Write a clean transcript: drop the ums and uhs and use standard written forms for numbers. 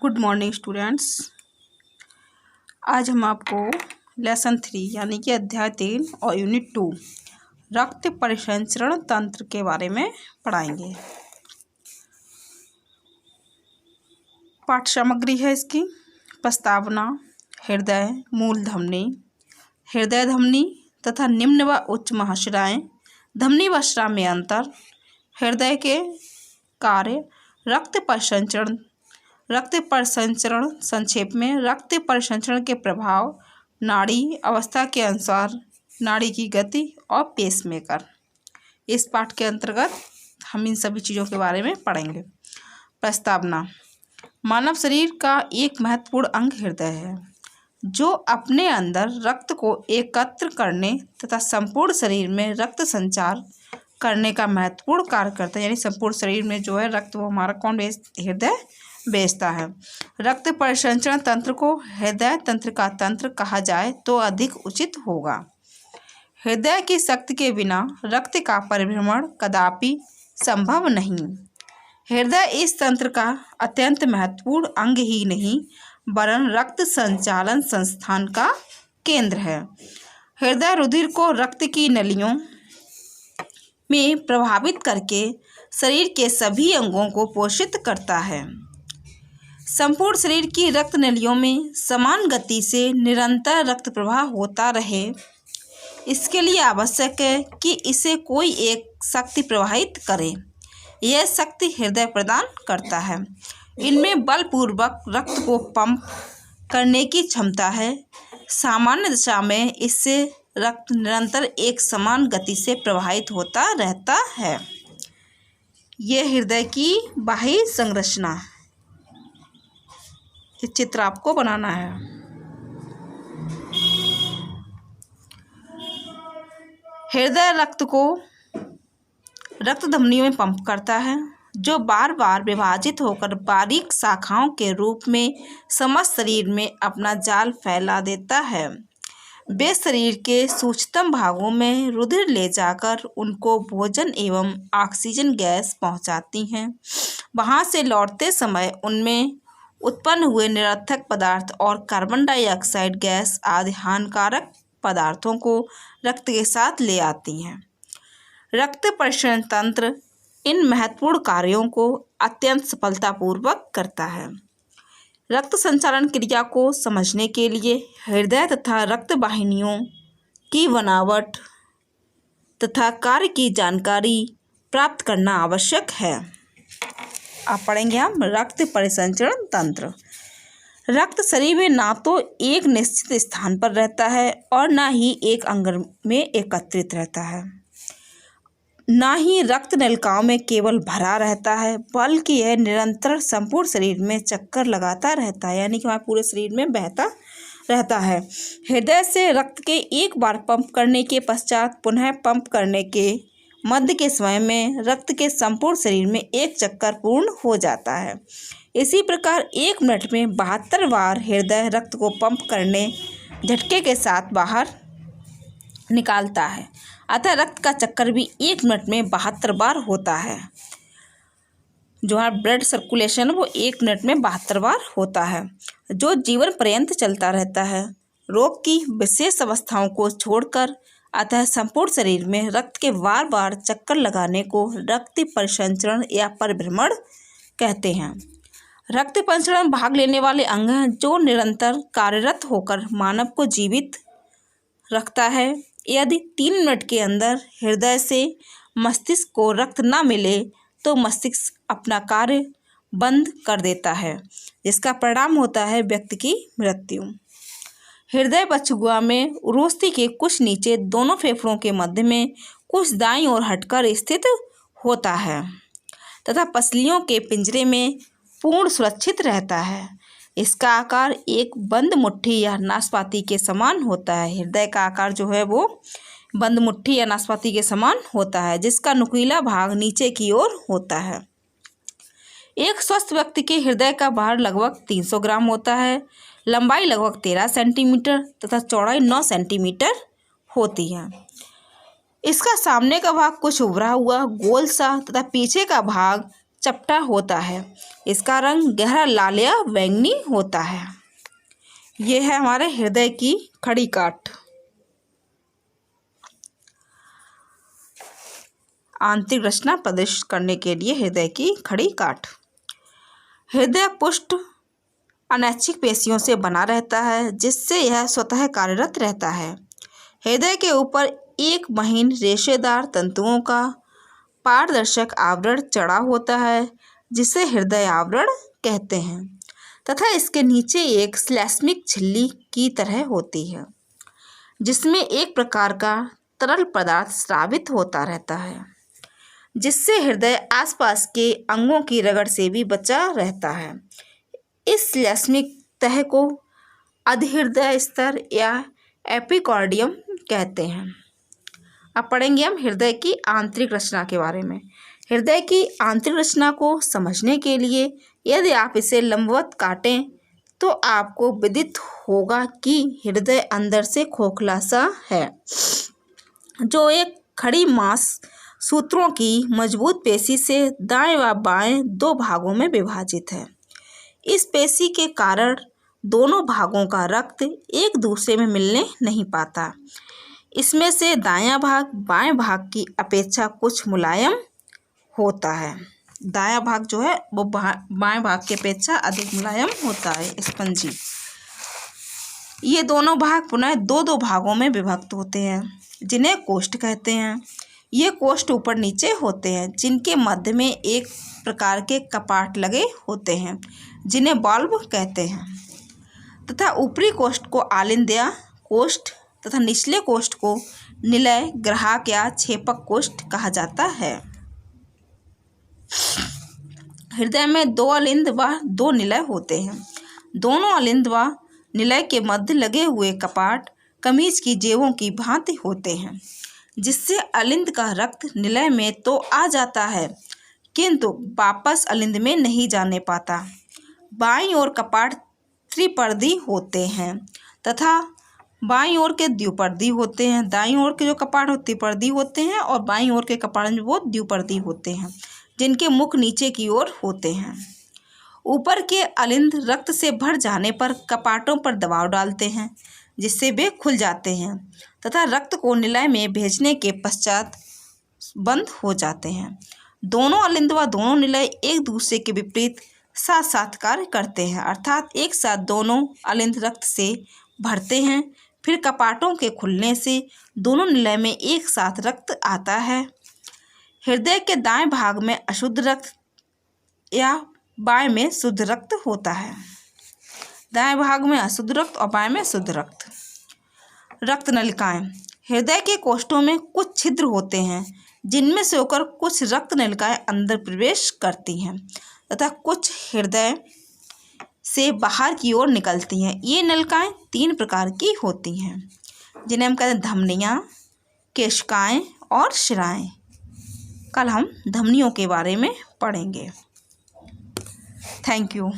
Good morning students. आज हम आपको लेसन 3 यानी कि अध्याय 3 और यूनिट 2 रक्त परिसंचरण तंत्र के बारे में पढ़ाएंगे। पाठ सामग्री है इसकी प्रस्तावना, हृदय, मूल धमनी, हृदय धमनी तथा निम्न व उच्च महाशिराएं, धमनी व शिरा में अंतर, हृदय के कार्य, रक्त परिसंचरण संक्षेप में रक्त परिसंचरण के प्रभाव, नाड़ी अवस्था के अनुसार नाड़ी की गति और पेसमेकर। इस पाठ के अंतर्गत हम इन सभी चीज़ों के बारे में पढ़ेंगे। प्रस्तावना। मानव शरीर का एक महत्वपूर्ण अंग हृदय है, जो अपने अंदर रक्त को एकत्र करने तथा संपूर्ण शरीर में रक्त संचार करने का महत्वपूर्ण कार्य करता है। यानी संपूर्ण शरीर में जो है रक्त वो हमारा कौन हृदय भेजता है। रक्त परिसंचरण तंत्र को हृदय तंत्र का तंत्र कहा जाए तो अधिक उचित होगा। हृदय की शक्ति के बिना रक्त का परिभ्रमण कदापि संभव नहीं। हृदय इस तंत्र का अत्यंत महत्वपूर्ण अंग ही नहीं वरन रक्त संचालन संस्थान का केंद्र है। हृदय रुधिर को रक्त की नलियों में प्रभावित करके शरीर के सभी अंगों को पोषित करता है। संपूर्ण शरीर की रक्त नलियों में समान गति से निरंतर रक्त प्रवाह होता रहे, इसके लिए आवश्यक है कि इसे कोई एक शक्ति प्रवाहित करे। यह शक्ति हृदय प्रदान करता है। इनमें बलपूर्वक रक्त को पंप करने की क्षमता है। सामान्य दशा में इससे रक्त निरंतर एक समान गति से प्रवाहित होता रहता है। यह हृदय की बाह्य संरचना है। ये चित्र आपको बनाना है। हृदय रक्त को रक्त धमनियों में पंप करता है, जो बार बार विभाजित होकर बारीक शाखाओं के रूप में समस्त शरीर में अपना जाल फैला देता है। वे शरीर के सूक्ष्मतम भागों में रुधिर ले जाकर उनको भोजन एवं ऑक्सीजन गैस पहुंचाती हैं। वहां से लौटते समय उनमें उत्पन्न हुए निरर्थक पदार्थ और कार्बन डाइऑक्साइड गैस आदि हानिकारक पदार्थों को रक्त के साथ ले आती हैं। रक्त परिसंचरण तंत्र इन महत्वपूर्ण कार्यों को अत्यंत सफलतापूर्वक करता है। रक्त संचालन क्रिया को समझने के लिए हृदय तथा रक्त वाहिनियों की बनावट तथा कार्य की जानकारी प्राप्त करना आवश्यक है। अब पढ़ेंगे हम रक्त परिसंचरण तंत्र। रक्त शरीर में ना तो एक निश्चित स्थान पर रहता है और ना ही एक अंग में एकत्रित रहता है, ना ही रक्त नलिकाओं में केवल भरा रहता है, बल्कि यह निरंतर संपूर्ण शरीर में चक्कर लगाता रहता है। यानी कि हमारे पूरे शरीर में बहता रहता है। हृदय से रक्त के एक बार पंप करने के पश्चात पुनः पंप करने के मध्य के समय में रक्त के संपूर्ण शरीर में एक चक्कर पूर्ण हो जाता है। इसी प्रकार 1 मिनट में 72 बार हृदय रक्त को पंप करने झटके के साथ बाहर निकालता है। अतः रक्त का चक्कर भी 1 मिनट में 72 बार होता है। जो हमारा ब्लड सर्कुलेशन वो 1 मिनट में 72 बार होता है, जो जीवन पर्यंत चलता रहता है। रोग की विशेष अवस्थाओं को छोड़कर अतः संपूर्ण शरीर में रक्त के बार बार चक्कर लगाने को रक्त परिसंचरण या परिभ्रमण कहते हैं। रक्त परिसंचरण में भाग लेने वाले अंग हैं जो निरंतर कार्यरत होकर मानव को जीवित रखता है। यदि 3 मिनट के अंदर हृदय से मस्तिष्क को रक्त न मिले तो मस्तिष्क अपना कार्य बंद कर देता है, जिसका परिणाम होता है व्यक्ति की मृत्यु। हृदय बछुआ में उरोस्थि के कुछ नीचे दोनों फेफड़ों के मध्य में कुछ दाईं ओर हटकर स्थित होता है तथा पसलियों के पिंजरे में पूर्ण सुरक्षित रहता है। इसका आकार एक बंद मुट्ठी या नाशपाती के समान होता है। हृदय का आकार जो है वो बंद मुट्ठी या नाशपाती के समान होता है, जिसका नुकीला भाग नीचे की ओर होता है। एक स्वस्थ व्यक्ति के हृदय का भार लगभग 300 ग्राम होता है। लंबाई लगभग 13 सेंटीमीटर तथा चौड़ाई 9 सेंटीमीटर होती है। इसका सामने का भाग कुछ उभरा हुआ गोल सा तथा पीछे का भाग चपटा होता है। इसका रंग गहरा लाल या बैंगनी होता है। ये है हमारे हृदय की खड़ी काठ। आंतरिक रचना प्रदर्शित करने के लिए हृदय की खड़ी काठ। हृदय पुष्ट अनैच्छिक पेशियों से बना रहता है, जिससे यह स्वतः कार्यरत रहता है। हृदय के ऊपर एक महीन रेशेदार तंतुओं का पारदर्शक आवरण चढ़ा होता है, जिसे हृदय आवरण कहते हैं, तथा इसके नीचे एक श्लैष्मिक झिल्ली की तरह होती है, जिसमें एक प्रकार का तरल पदार्थ स्रावित होता रहता है, जिससे हृदय आसपास के अंगों की रगड़ से भी बचा रहता है। इस श्लैष्मिक तह को अधिहृदय स्तर या एपिकार्डियम कहते हैं। अब पढ़ेंगे हम हृदय की आंतरिक रचना के बारे में। हृदय की आंतरिक रचना को समझने के लिए यदि आप इसे लंबवत काटें तो आपको विदित होगा कि हृदय अंदर से खोखला सा है, जो एक खड़ी मांस सूत्रों की मजबूत पेशी से दाएं व बाएं दो भागों में विभाजित है। इस पेशी के कारण दोनों भागों का रक्त एक दूसरे में मिलने नहीं पाता। इसमें से दायां भाग बाएं भाग की अपेक्षा कुछ मुलायम होता है। दायां भाग जो है वो बाएं भाग की अपेक्षा अधिक मुलायम होता है, स्पंजी। ये दोनों भाग पुनः दो दो भागों में विभक्त होते हैं, जिन्हें कोष्ठ कहते हैं। ये कोष्ठ ऊपर नीचे होते हैं, जिनके मध्य में एक प्रकार के कपाट लगे होते हैं, जिन्हें वाल्व कहते हैं, तथा ऊपरी कोष्ठ को आलिंद्या कोष्ठ तथा निचले कोष्ठ को निलय, ग्राहक या छेपक कोष्ठ कहा जाता है। हृदय में दो अलिंद व दो निलय होते हैं। दोनों अलिंद व निलय के मध्य लगे हुए कपाट कमीज की जेबों की भांति होते हैं, जिससे अलिंद का रक्त निलय में तो आ जाता है, किंतु वापस अलिंद में नहीं जाने पाता। बाईं ओर कपाट त्रिपर्दी होते हैं तथा बाईं ओर के द्विपर्दी होते हैं। दाईं ओर के जो कपाट हो त्रिपर्दी होते हैं और बाईं ओर के कपाट जो वो द्विपर्दी होते हैं, जिनके मुख नीचे की ओर होते हैं। ऊपर के अलिंद रक्त से भर जाने पर कपाटों पर दबाव डालते हैं, जिससे वे खुल जाते हैं तथा रक्त को निलय में भेजने के पश्चात बंद हो जाते हैं। दोनों अलिंद व दोनों निलय एक दूसरे के विपरीत साथ साथ कार्य करते हैं, अर्थात एक साथ दोनों अलिंद रक्त से भरते हैं, फिर कपाटों के खुलने से दोनों निलय में एक साथ रक्त आता है। हृदय के दाएं भाग में अशुद्ध रक्त या बाएं में शुद्ध रक्त होता है। दाएं भाग में अशुद्ध रक्त और बाएं में शुद्ध रक्त। रक्त नलिकाएं। हृदय के कोष्ठों में कुछ छिद्र होते हैं, जिनमें से होकर कुछ रक्त नलिकाएं अंदर प्रवेश करती हैं तथा कुछ हृदय से बाहर की ओर निकलती हैं। ये नलिकाएं 3 प्रकार की होती हैं, जिन्हें हम कहते हैं धमनियाँ, केशिकाएं और शिराएं। कल हम धमनियों के बारे में पढ़ेंगे। Thank you.